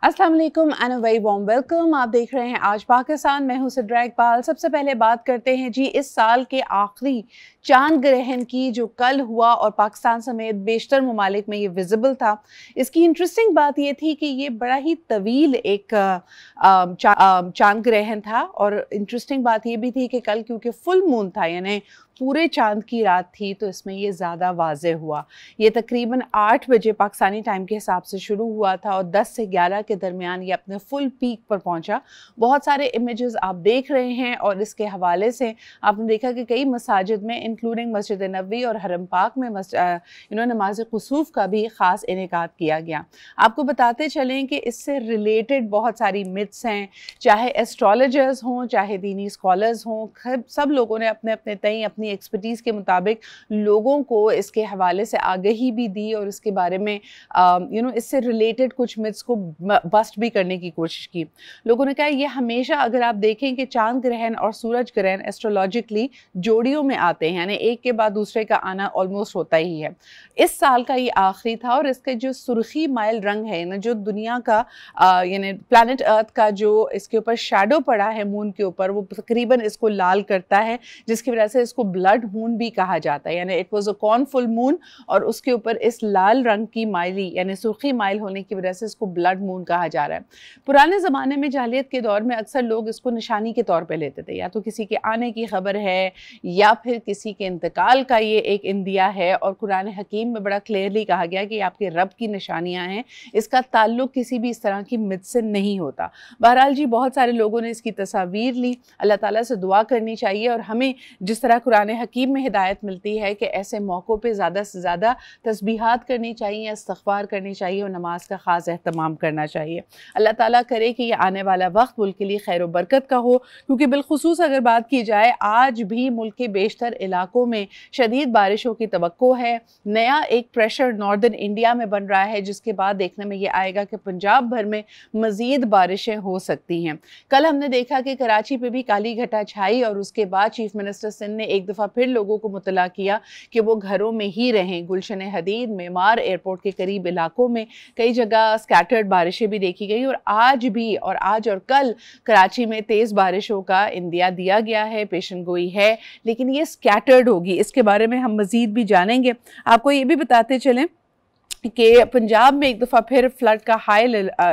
अस्सलाम वालेकुम and a very warm welcome. आप देख रहे हैं आज पाकिस्तान। मैं हूं सिद्रा इकबाल। सबसे पहले बात करते हैं जी इस साल के आखिरी चांद ग्रहण की जो कल हुआ और पाकिस्तान समेत बेशतर ममालिक में ये विजिबल था। इसकी इंटरेस्टिंग बात ये थी कि ये बड़ा ही तवील एक चांद ग्रहण था और इंटरेस्टिंग बात ये भी थी कि कल क्योंकि फुल मून था यानी पूरे चांद की रात थी तो इसमें ये ज़्यादा वाज़ेह हुआ। ये तकरीबन 8 बजे पाकिस्तानी टाइम के हिसाब से शुरू हुआ था और 10 से 11 के दरमियान ये अपने फुल पीक पर पहुंचा। बहुत सारे इमेजेस आप देख रहे हैं और इसके हवाले से आपने देखा कि कई मसाजिद में इंक्लूडिंग मस्जिद नबवी और हरम पाक में नमाज कुसूफ का भी ख़ास इनेकाद किया गया। आपको बताते चलें कि इससे रिलेटेड बहुत सारी मिथ्स हैं, चाहे एस्ट्रोलॉजर्स हों चाहे दीनी स्कॉलर्स हों, सब लोगों ने अपने अपने तय अपनी एक्सपर्टीज़ के मुताबिक लोगों को इसके हवाले से आगाही भी दी और इसके बारे में इससे रिलेटेड कुछ मिथ्स को बस्ट भी करने की कोशिश की। लोगों ने कहा ये हमेशा अगर आप देखें कि चांद ग्रहण और सूरज ग्रहण एस्ट्रोलॉजिकली जोड़ियों में आते हैं यानी एक के बाद दूसरे का आना ऑलमोस्ट होता ही है। इस साल का ये आखिरी था और इसके जो सुर्खी माइल रंग है ना, जो दुनिया का यानी प्लैनेट अर्थ का जो इसके ऊपर शैडो पड़ा है मून के ऊपर, वो तकरीबन इसको लाल करता है, जिसकी वजह से इसको ब्लड मून भी कहा जाता है। यानी it was a corn full moon और उसके ऊपर इस लाल रंग की माइली यानी सुर्खी माइल होने की वजह से इसको ब्लड मून कहा जा रहा है। पुराने ज़माने में जाहिलियत के दौर में अक्सर लोग इसको निशानी के तौर पे लेते थे, या तो किसी के आने की खबर है या फिर किसी के इंतकाल का ये एक इंदिया है, और कुरान हकीम में बड़ा क्लियरली कहा गया कि आपके रब की निशानियाँ हैं, इसका ताल्लुक किसी भी इस तरह की मिथ से नहीं होता। बहरहाल जी बहुत सारे लोगों ने इसकी तस्वीर ली। अल्लाह ताला से दुआ करनी चाहिए और हमें जिस तरह कुरान हकीम में हिदायत मिलती है कि ऐसे मौक़ों पे ज़्यादा से ज़्यादा तस्बीहात करनी चाहिए, इस्तिग़फ़ार करनी चाहिए और नमाज का ख़ास एहतमाम करना चाहिए। अल्लाह ताला करे कि ये आने वाला वक्त मुल्क के लिए खैर व बरकत का हो, क्योंकि बिलखुसूस अगर बात की जाए आज भी मुल्क के बेशतर इलाकों में शदीद बारिशों की तवक्को है। नया एक प्रेशर नॉर्दर्न इंडिया में बन रहा है जिसके बाद देखने में ये आएगा कि पंजाब भर में मज़ीद बारिशें हो सकती हैं। कल हमने देखा कि कराची पे भी काली घटा छाई और उसके बाद चीफ मिनिस्टर सिंध ने एक दफ़ा फिर लोगों को मुतला किया कि वो घरों में ही रहें। गुलशन हदीद, मेमार एयरपोर्ट के करीब इलाकों में कई जगह स्कैटर्ड बारिशें भी देखी गई और आज और कल कराची में तेज़ बारिशों का इंदिया दिया गया है, पेशन गोई है, लेकिन ये स्कैटर्ड होगी। इसके बारे में हम मज़ीद भी जानेंगे। आपको ये भी बताते चलें कि पंजाब में एक दफ़ा फिर फ्लड का हाई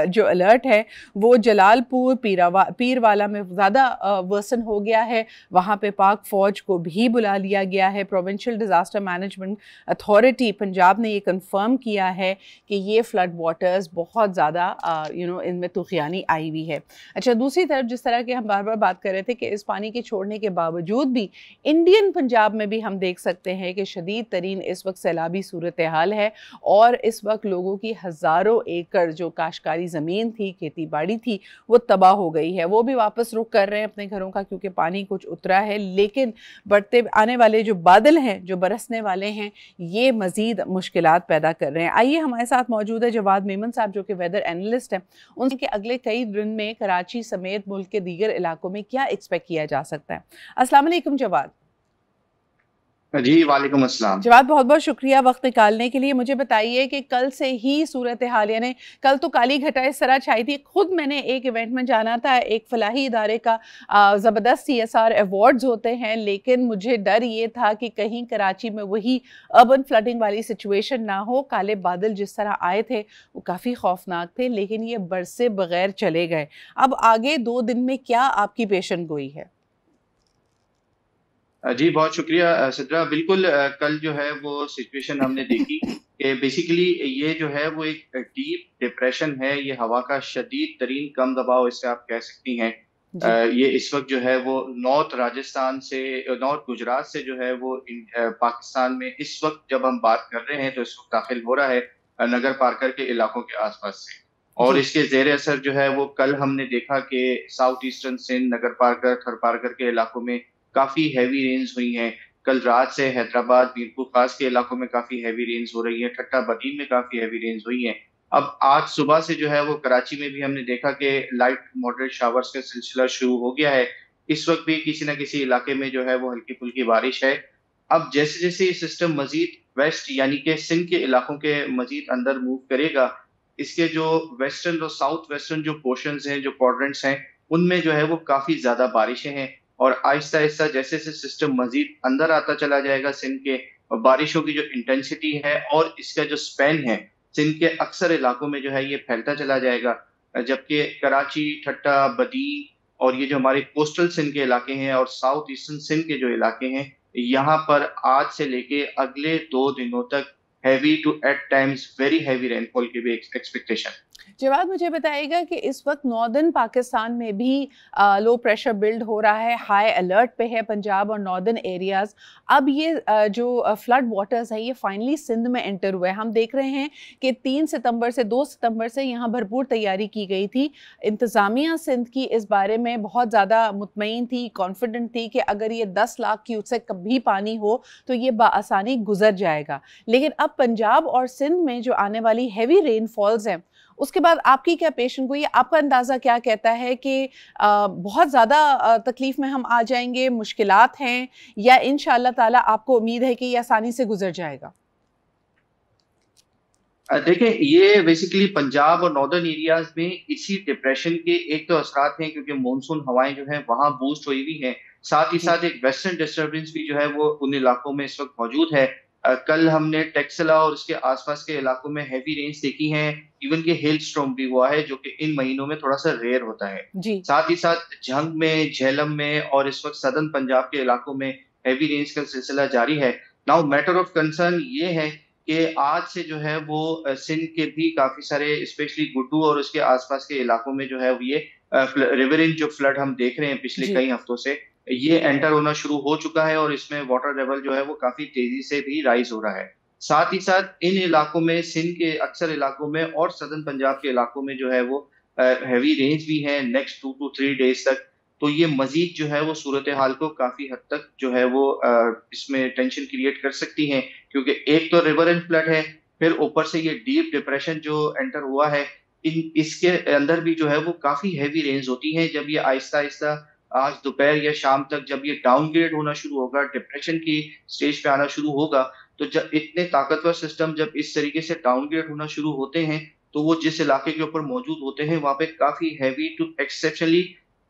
जो अलर्ट है वो जलालपुर पीरवाला में ज़्यादा वर्सन हो गया है। वहाँ पे पाक फ़ौज को भी बुला लिया गया है। Provincial disaster management authority Punjab ने ये कंफर्म किया है कि ये फ्लड वाटर्स बहुत ज़्यादा इनमें तुग़यानी आई हुई है। अच्छा, दूसरी तरफ जिस तरह के हम बार बार बात कर रहे थे कि इस पानी के छोड़ने के बावजूद भी इंडियन पंजाब में भी हम देख सकते हैं कि शदीद तरीन इस वक्त सैलाबी सूरत हाल है और इस वक्त लोगों की हज़ारों एकड़ जो काश्तकारी ज़मीन थी, खेती बाड़ी थी, वो तबाह हो गई है। वो भी वापस रुख कर रहे हैं अपने घरों का क्योंकि पानी कुछ उतरा है, लेकिन बढ़ते आने वाले जो बादल हैं जो बरसने वाले हैं ये मज़ीद मुश्किलात पैदा कर रहे हैं। आइए, हमारे साथ मौजूद है जवाद मेमन साहब जो कि वेदर एनालिस्ट हैं। उनके अगले कई दिन में कराची समेत मुल्क के दीगर इलाकों में क्या एक्सपेक्ट किया जा सकता है। अस्सलाम वालेकुम जवाद। जी वालेकुम अस्सलाम। जवाद, बहुत बहुत शुक्रिया वक्त निकालने के लिए। मुझे बताइए कि कल से ही सूरत हाल यानी कल तो काली घटा इस तरह छाई थी। खुद मैंने एक इवेंट में जाना था, एक फलाही इदारे का ज़बरदस्त CSR अवार्ड्स होते हैं, लेकिन मुझे डर ये था कि कहीं कराची में वही अर्बन फ्लडिंग वाली सिचुएशन ना हो। काले बादल जिस तरह आए थे वो काफ़ी खौफनाक थे, लेकिन ये बरसे बगैर चले गए। अब आगे 2 दिन में क्या आपकी पेशन गोई है? जी बहुत शुक्रिया सिद्रा। बिल्कुल कल जो है वो सिचुएशन हमने देखी कि बेसिकली ये जो है वो एक डीप डिप्रेशन है। ये हवा का शदीद तरीन कम दबाव इससे आप कह सकती हैं। ये इस वक्त जो है वो नॉर्थ राजस्थान से नॉर्थ गुजरात से जो है वो पाकिस्तान में इस वक्त जब हम बात कर रहे हैं तो इस वक्त दाखिल हो रहा है नगर पार्कर के इलाकों के आसपास से। और इसके जेर असर जो है वो कल हमने देखा कि साउथ ईस्टर्न सिंध, नगर पार्कर, थर पार्कर के इलाकों में काफी हैवी रेन्स हुई हैं। कल रात से हैदराबाद, मीरपुर खास के इलाकों में काफी हैवी रेन्स हो रही है। ठट्टा बदीन में काफी हैवी रेन्स हुई हैं। अब आज सुबह से जो है वो कराची में भी हमने देखा कि लाइट मॉडरेट शावर्स का सिलसिला शुरू हो गया है। इस वक्त भी किसी न किसी इलाके में जो है वो हल्की फुल्की बारिश है। अब जैसे जैसे ये सिस्टम मजीद वेस्ट यानी कि सिंध के इलाकों के मजीद अंदर मूव करेगा, इसके जो वेस्टर्न और साउथ वेस्टर्न जो पोर्शंस हैं, जो क्वाड्रेंट्स हैं, उनमें जो है वो काफ़ी ज़्यादा बारिशें हैं। और आहिस्ता-आहिस्ता जैसे-जैसे सिस्टम मज़ीद अंदर आता चला जाएगा सिंध के, और बारिशों की जो इंटेंसिटी है और इसका जो स्पैन है, सिंध के अक्सर इलाकों में जो है ये फैलता चला जाएगा। जबकि कराची, ठट्टा, बदीन और ये जो हमारे कोस्टल सिंध के इलाके हैं और साउथ ईस्टर्न सिंध के जो इलाके हैं, यहाँ पर आज से लेके अगले 2 दिनों तक heavy to at times very heavy rainfall की भी एक्सपेक्टेशन। जवाद, मुझे बताइएगा कि इस वक्त नॉर्दर्न पाकिस्तान में भी लो प्रेशर बिल्ड हो रहा है, हाई अलर्ट पे है पंजाब और नॉर्दर्न एरियाज़। अब ये जो फ्लड वाटर्स है ये फाइनली सिंध में एंटर हुए हैं। हम देख रहे हैं कि 3 सितंबर से 2 सितंबर से यहाँ भरपूर तैयारी की गई थी। इंतज़ामिया सिंध की इस बारे में बहुत ज़्यादा मुतमईन थी, कॉन्फिडेंट थी कि अगर ये 10 लाख क्यूसेक कभी पानी हो तो ये बाआसानी गुजर जाएगा। लेकिन अब पंजाब और सिंध में जो आने वाली हैवी रेनफॉल्स हैं, उसके बाद आपकी क्या पेशन गोई है? आपका अंदाज़ा क्या कहता है कि बहुत ज़्यादा तकलीफ़ में हम आ जाएंगे, मुश्किलात हैं, या इंशाअल्लाह ताला आपको उम्मीद है कि ये आसानी से गुजर जाएगा? देखिए, ये बेसिकली पंजाब और नॉर्दर्न एरियाज में इसी डिप्रेशन के एक तो असरात हैं, क्योंकि मॉनसून हवाएं जो हैं वहां बूस्ट हुई हुई हैं। साथ ही जी। साथ एक वेस्टर्न डिस्टर्बेंस भी जो है वो उन इलाकों में इस वक्त मौजूद है। कल हमने टेक्सला और उसके आसपास के इलाकों में हैवी रेंज देखी हैं। इवन के हेल स्टॉर्म भी हुआ है, जो कि इन महीनों में थोड़ा सा रेयर होता है। जी। साथ ही साथ झंग में, झेलम में और इस वक्त सदर्न पंजाब के इलाकों में हैवी रेंज का सिलसिला जारी है। नाउ मैटर ऑफ कंसर्न ये है कि आज से जो है वो सिंध के भी काफी सारे, स्पेशली गुड्डू और उसके आसपास के इलाकों में जो है वो ये रिवरिन जो फ्लड हम देख रहे हैं पिछले जी। कई हफ्तों से, ये एंटर होना शुरू हो चुका है और इसमें वाटर लेवल जो है वो काफी तेजी से भी राइज हो रहा है। साथ ही साथ इन इलाकों में, सिंध के अक्सर इलाकों में और सदर्न पंजाब के इलाकों में जो है वो हैवी रेंज भी है नेक्स्ट 2 to 3 डेज तक। तो ये मजीद जो है वो सूरत हाल को काफी हद तक जो है वो इसमें टेंशन क्रिएट कर सकती हैं, क्योंकि एक तो रिवर एंड फ्लड है, फिर ऊपर से ये डीप डिप्रेशन जो एंटर हुआ है, इन इसके अंदर भी जो है वो काफी हैवी रेंज होती हैं। जब ये आहिस्ता आहिस्ता आज दोपहर या शाम तक जब ये डाउनग्रेड होना शुरू होगा, डिप्रेशन की स्टेज पे आना शुरू होगा, तो जब इतने ताकतवर सिस्टम जब इस तरीके से डाउनग्रेड होना शुरू होते हैं, तो वो जिस इलाके के ऊपर मौजूद होते हैं वहां पे काफी heavy to exceptionally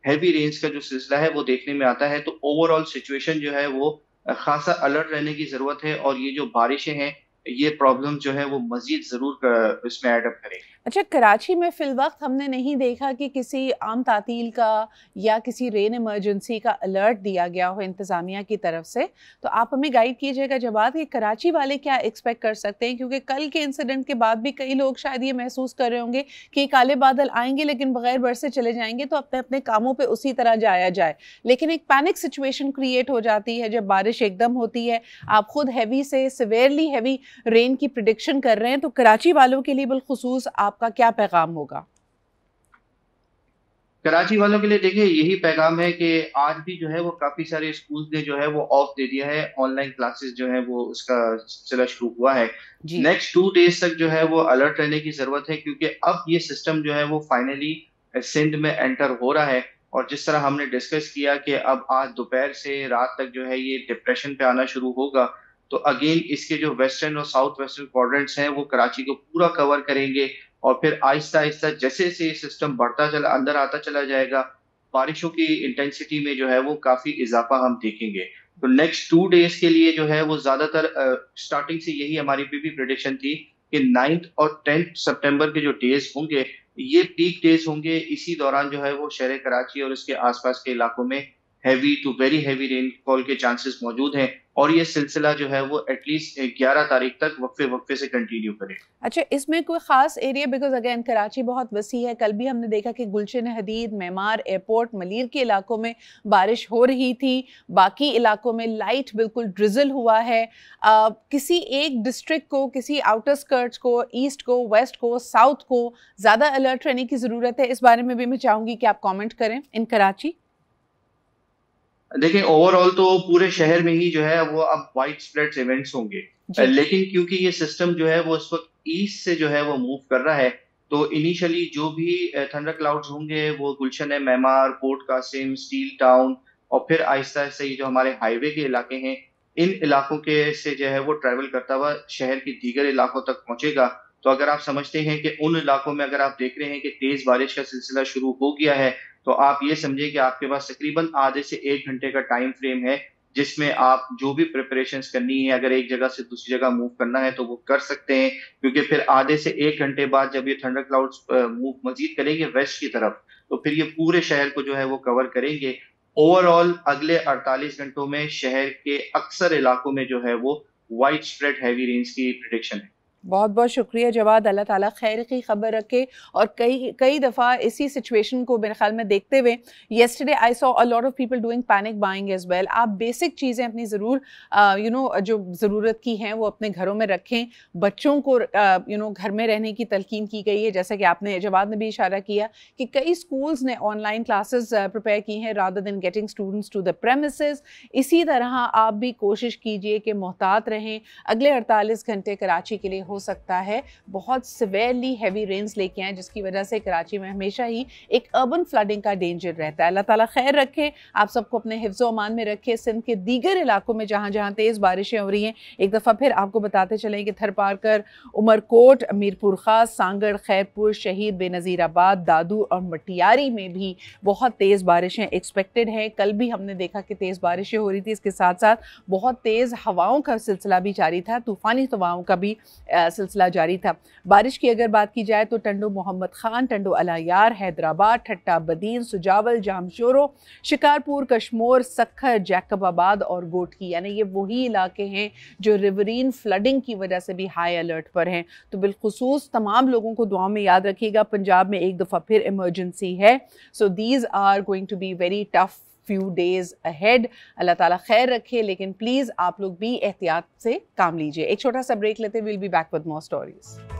heavy rains का जो सिलसिला है वो देखने में आता है। तो ओवरऑल सिचुएशन जो है वो खासा अलर्ट रहने की जरूरत है, और ये जो बारिशें हैं, ये प्रॉब्लम जो है वो मजीद जरूर इसमें एड अप करेगी। अच्छा, कराची में फिलवक्त हमने नहीं देखा कि किसी आम तातील का या किसी रेन इमरजेंसी का अलर्ट दिया गया हो इंतज़ामिया की तरफ से। तो आप हमें गाइड कीजिएगा जवाद कि कराची वाले क्या एक्सपेक्ट कर सकते हैं, क्योंकि कल के इंसिडेंट के बाद भी कई लोग शायद ये महसूस कर रहे होंगे कि काले बादल आएंगे लेकिन बगैर बरसे चले जाएंगे, तो अपने अपने कामों पर उसी तरह जाया जाए। लेकिन एक पैनिक सिचुएशन क्रिएट हो जाती है जब बारिश एकदम होती है। आप खुद हैवी से सिवियरली हैवी रेन की प्रिडिक्शन कर रहे हैं, तो कराची वालों के लिए बिलखुसूस आपका क्या पैगाम होगा? कराची वालों के लिए देखिए यही पैगाम है कि आज भी जो है वो काफी सारे स्कूल्स ने जो है वो ऑफ दे दिया है। ऑनलाइन क्लासेस जो है वो उसका सिलसिला शुरू हुआ है। जी। नेक्स्ट 2 डेज तक जो है वो अलर्ट रहने की जरूरत है, क्योंकि अब ये सिस्टम जो है वो फाइनली सिंध में एंटर हो रहा है। और जिस तरह हमने डिस्कस किया कि अब आज दोपहर से रात तक जो है ये डिप्रेशन पे आना शुरू होगा, तो अगेन इसके जो वेस्टर्न और साउथ वेस्टर्न क्वाड्रेंट्स हैं वो कराची को पूरा कवर करेंगे। और फिर आहिस्ता आहिस्ता जैसे जैसे ये सिस्टम बढ़ता चला, अंदर आता चला जाएगा, बारिशों की इंटेंसिटी में जो है वो काफी इजाफा हम देखेंगे। तो नेक्स्ट 2 डेज के लिए जो है वो ज्यादातर स्टार्टिंग से यही हमारी भी प्रिडिक्शन थी कि 9th और 10th सितंबर के जो डेज होंगे, ये पीक डेज होंगे। इसी दौरान जो है वो शहर कराची और उसके आसपास के इलाकों में heavy to very heavy rainfall के चांसेस मौजूद हैं, और ये सिलसिला जो है वो एटलीस्ट 11 तारीख तक वक्फे वक्फे से कंटिन्यू करे। अच्छा, इसमें कोई ख़ास एरिया, बिकॉज अगेन कराची बहुत वसी है। कल भी हमने देखा कि गुलशन हदीद, मेमार, एयरपोर्ट, मलीर के इलाकों में बारिश हो रही थी, बाकी इलाकों में लाइट बिल्कुल ड्रिजल हुआ है। किसी एक डिस्ट्रिक्ट को, किसी आउटर स्कर्ट्स को, ईस्ट को, वेस्ट को, साउथ को ज़्यादा अलर्ट रहने की ज़रूरत है? इस बारे में भी मैं चाहूँगी कि आप कॉमेंट करें इन कराची। देखिए, ओवरऑल तो पूरे शहर में ही जो है वो अब वाइड स्प्रेड इवेंट्स होंगे। जी। लेकिन क्योंकि ये सिस्टम जो है वो इस वक्त ईस्ट से जो है वो मूव कर रहा है, तो इनिशियली जो भी थंडर क्लाउड्स होंगे वो गुलशन है, Memar, Port Qasim, Steel Town, और फिर आहिस्ता आहिस्ता ये जो हमारे हाईवे के इलाके हैं, इन इलाकों के से जो है वो ट्रैवल करता हुआ शहर के दीगर इलाकों तक पहुंचेगा। تو اگر آپ سمجھتے ہیں کہ ان علاقوں میں اگر آپ دیکھ رہے ہیں کہ تیز بارش کا سلسلہ شروع ہو گیا ہے، تو آپ یہ سمجھیں کہ آپ کے پاس تقریباً آدھے سے 1 گھنٹے کا ٹائم فریم ہے، جس میں آپ جو بھی پریپریشنز کرنی ہے، اگر ایک جگہ سے دوسری جگہ موو کرنا ہے تو وہ کر سکتے ہیں، کیونکہ پھر آدھے سے 1 گھنٹے بعد جب یہ تھنڈر کلاؤڈز موو مزید کریں گے ویسٹ کی طرف، تو پھر یہ پورے شہر کو جو ہے وہ کور کریں گے۔ اوور آل اگلے 48 گھنٹوں میں شہر کے اکثر علاقوں میں جو ہے وہ وائڈ اسپریڈ ہیوی رینز کی پریڈکشن ہے۔ بہت بہت شکریہ جواد، اللہ تعالیٰ خیر کی خبر رکھے۔ اور کئی دفعہ اسی سچویشن کو میرے خیال میں دیکھتے ہوئے yesterday I saw a lot of people doing panic buying as well. آپ بیسک چیزیں اپنی ضرور جو ضرورت کی ہیں وہ اپنے گھروں میں رکھیں۔ بچوں کو گھر میں رہنے کی تلقین کی گئی ہے، جیسا کہ آپ نے جواد نے بھی اشارہ کیا کہ کئی اسکولز نے آن لائن کلاسز پریپیئر کی ہیں rather than getting students to the premises۔ اسی طرح آپ بھی کوشش کیجئے کہ محتاط رہیں۔ اگلے 48 گھنٹے کراچی کے لیے ہو سکتا ہے بہت سیویرلی ہیوی رینز لے کے آئیں، جس کی وجہ سے کراچی میں ہمیشہ ہی ایک اربن فلڈنگ کا ڈینجر رہتا ہے۔ اللہ تعالیٰ خیر رکھے، آپ سب کو اپنے حفظ و امان میں رکھے۔ سندھ کے دیگر علاقوں میں جہاں جہاں تیز بارشیں ہو رہی ہیں، ایک دفعہ پھر آپ کو بتاتے چلیں کہ تھر پارکر، عمر کوٹ، میرپور خاص، سانگڑ، خیرپور، شہید بے نظیر آباد، دادو اور مٹیاری میں بھی بہت تیز بارشیں ایکسپیکٹڈ ہیں۔ کل بھی ہم نے دیکھا کہ تیز بارشیں ہو رہی تھی، اس کے ساتھ ساتھ بہت تیز ہواؤں کا سلسلہ بھی جاری تھا، طوفانی ہواؤں کا بھی سلسلہ جاری تھا۔ بارش کی اگر بات کی جائے تو ٹنڈو محمد خان، ٹنڈو الیار، حیدرآباد، ٹھٹا بدین، سجاول، جامشورو، شکارپور، کشمور، سکھر، جیکب آباد اور گوٹکی، یعنی یہ وہی علاقے ہیں جو ریورین فلڈنگ کی وجہ سے بھی ہائی الرٹ پر ہیں۔ تو بالخصوص تمام لوگوں کو دعاؤں میں یاد رکھیے گا، پنجاب میں ایک دفعہ پھر ایمرجنسی ہے۔ So these are going to be very tough few days ahead۔ اللہ تعالیٰ خیر رکھے، لیکن پلیز آپ لوگ بھی احتیاط سے کام لیجئے۔ ایک چھوٹا سا بریک لیتے، we'll be back with more stories۔